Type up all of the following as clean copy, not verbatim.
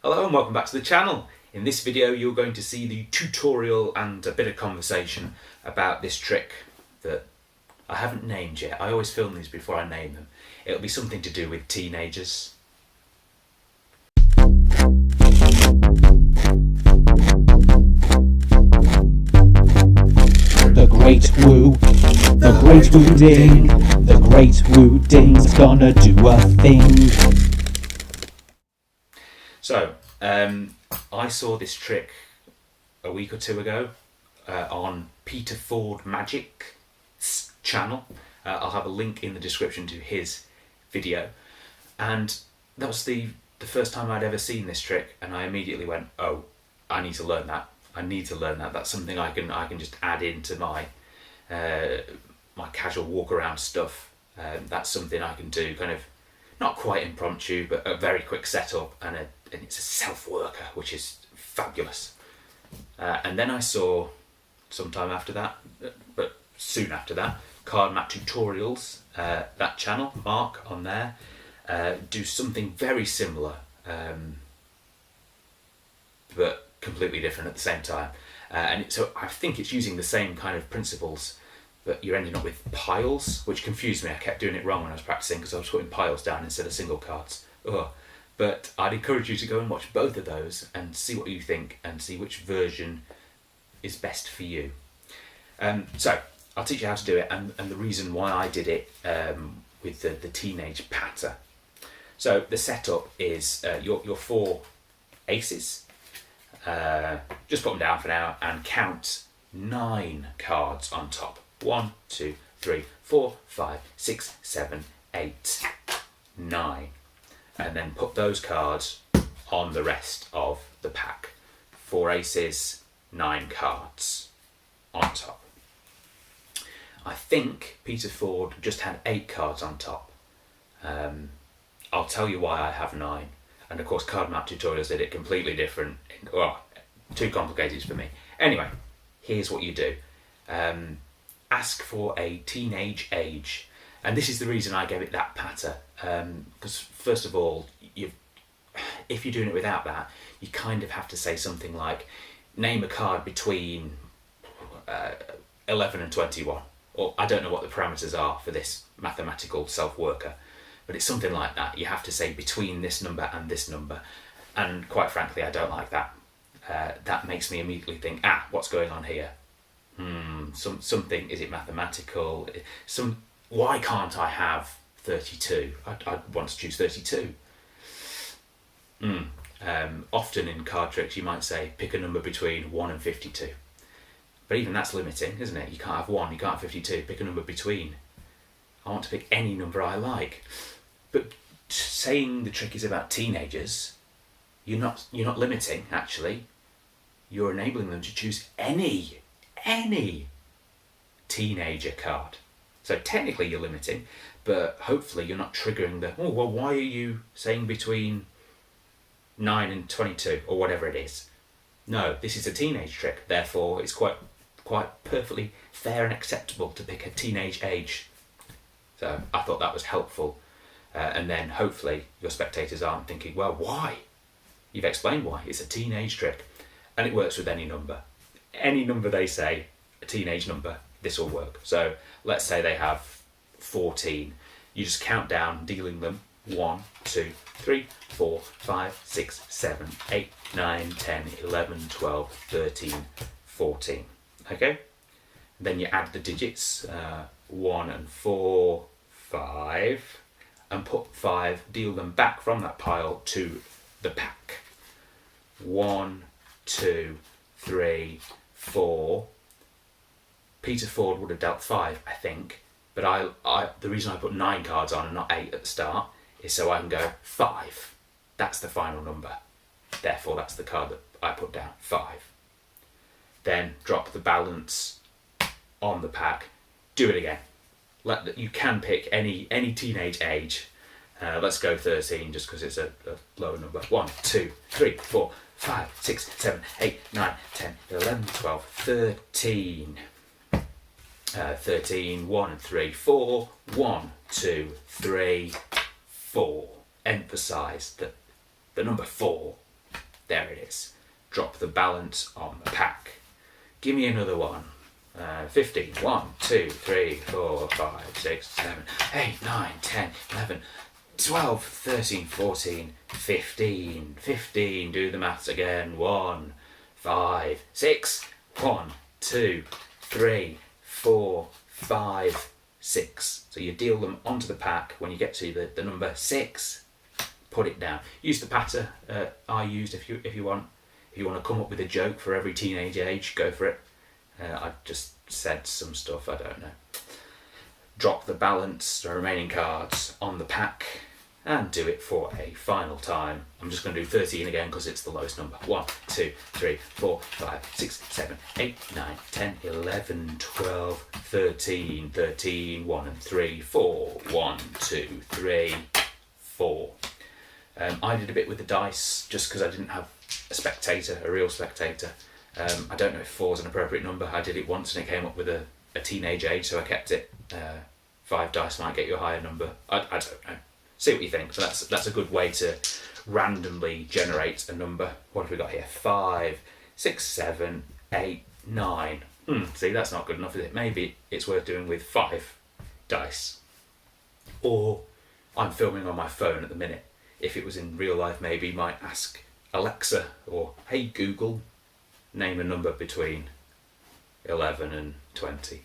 Hello and welcome back to the channel. In this video you're going to see the tutorial and a bit of conversation about this trick that I haven't named yet. I always film these before I name them. It'll be something to do with teenagers. The Great Woo, the Great Woo Ding, the Great Woo Ding's gonna do a thing. So, I saw this trick a week or two ago on Peter Ford Magic's channel. I'll have a link in the description to his video. And that was the first time I'd ever seen this trick, and I immediately went, oh, I need to learn that. I need to learn that. That's something I can just add into my my casual walk around stuff. That's something I can do kind of not quite impromptu, but a very quick setup, and it's a self-worker, which is fabulous. And then I saw sometime after that, but soon after that, Card Map Tutorials, that channel, Mark on there, do something very similar, but completely different at the same time. So I think it's using the same kind of principles, but you're ending up with piles, which confused me. I kept doing it wrong when I was practicing because I was putting piles down instead of single cards. Ugh. But I'd encourage you to go and watch both of those and see what you think and see which version is best for you. So I'll teach you how to do it and the reason why I did it with the teenage patter. So the setup is your four aces. Just put them down for now and count 9 cards on top. 1, 2, 3, 4, 5, 6, 7, 8, 9. And then put those cards on the rest of the pack. 4 aces, 9 cards on top. I think Peter Ford just had 8 cards on top. I'll tell you why I have 9. And of course Card Map Tutorials did it completely different. Too complicated for me. Anyway, here's what you do. Ask for a teenage age. And this is the reason I gave it that patter. Because first of all, if you're doing it without that, you kind of have to say something like, name a card between 11 and 21. Or I don't know what the parameters are for this mathematical self-worker, but it's something like that. You have to say between this number and this number. And quite frankly, I don't like that. That makes me immediately think, what's going on here? Something, is it mathematical? Why can't I have 32? I'd want to choose 32. Often in card tricks you might say pick a number between 1 and 52. But even that's limiting, isn't it? You can't have 1, you can't have 52, pick a number between. I want to pick any number I like. But saying the trick is about teenagers, you're not limiting, actually. You're enabling them to choose any teenager card. So technically you're limiting, but hopefully you're not triggering why are you saying between 9 and 22 or whatever it is? No, this is a teenage trick, therefore it's quite perfectly fair and acceptable to pick a teenage age. So I thought that was helpful. And then hopefully your spectators aren't thinking, well, why? You've explained why. It's a teenage trick. And it works with any number. Any number they say, a teenage number, this will work. So let's say they have 14. You just count down, dealing them 1, 2, 3, 4, 5, 6, 7, 8, 9, 10, 11, 12, 13, 14. Okay? Then you add the digits, 1 and 4, 5, and put 5, deal them back from that pile to the pack. 1, 2, 3, 4. Peter Ford would have dealt 5, I think, but the reason I put 9 cards on and not 8 at the start is so I can go 5. That's the final number. Therefore, that's the card that I put down, 5. Then drop the balance on the pack. Do it again. You can pick any teenage age. Let's go 13 just because it's a lower number. 1, 2, 3, 4, 5, 6, 7, 8, 9, 10, 11, 12, 13. 13, 1 and 3, 4, 1, 2, 3, 4. Emphasise that the number 4 There it is. Drop the balance on the pack. Give me another one. 15. 1, 2, 3, 4, 5, 6, 7, 8, 9, 10, 11, 12, 13, 14, 15. 15. Do the maths again. 1, 5, 6. 1, 2, 3, 4, 5, 6. So you deal them onto the pack. When you get to the number 6, put it down. Use the patter I used if you want. If you want to come up with a joke for every teenage age, go for it. I just said some stuff, I don't know. Drop the balance, the remaining cards, on the pack, and do it for a final time. I'm just going to do 13 again because it's the lowest number. 1, 2, 3, 4, 5, 6, 7, 8, 9, 10, 11, 12, 13, 13, 1 and 3, 4, 1, 2, 3, 4. I did a bit with the dice just because I didn't have a real spectator. I don't know if 4 is an appropriate number. I did it once and it came up with a teenage age, so I kept it. 5 dice might get you a higher number. I don't know. See what you think. But that's a good way to randomly generate a number. What have we got here? 5, 6, 7, 8, 9. See, that's not good enough, is it? Maybe it's worth doing with 5 dice. Or I'm filming on my phone at the minute. If it was in real life, maybe you might ask Alexa or, hey Google, name a number between 11 and 20.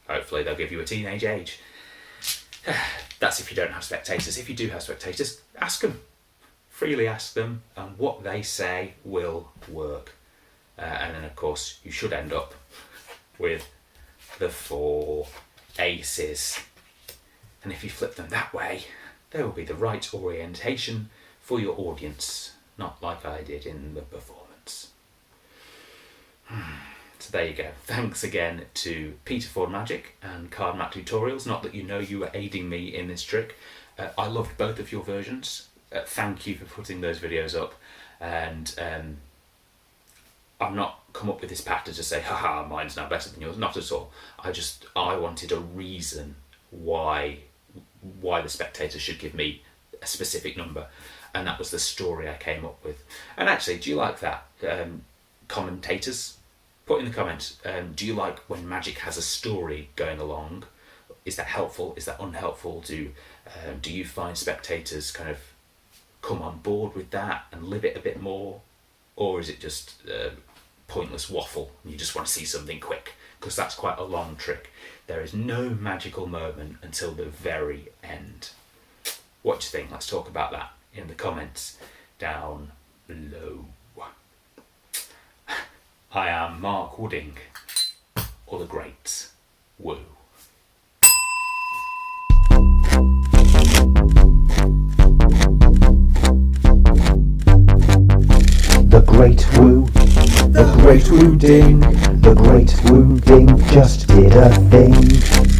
Hopefully they'll give you a teenage age. That's if you don't have spectators. If you do have spectators, ask them. Freely ask them, and what they say will work. And then, of course, you should end up with the 4 aces. And if you flip them that way, there will be the right orientation for your audience, not like I did in the performance. So there you go. Thanks again to Peter Ford Magic and Card Map Tutorials. Not that you know you were aiding me in this trick. I loved both of your versions. Thank you for putting those videos up. And I've not come up with this pattern to say, haha, mine's now better than yours. Not at all. I wanted a reason why the spectator should give me a specific number. And that was the story I came up with. And actually, do you like that? Commentators, put in the comments, do you like when magic has a story going along? Is that helpful? Is that unhelpful? Do you find spectators kind of come on board with that and live it a bit more? Or is it just pointless waffle and you just want to see something quick? Because that's quite a long trick. There is no magical moment until the very end. What do you think? Let's talk about that in the comments down below. I am Mark Wooding, or the Great Woo. The Great Woo, the Great Woo Ding, the Great Woo Ding just did a thing.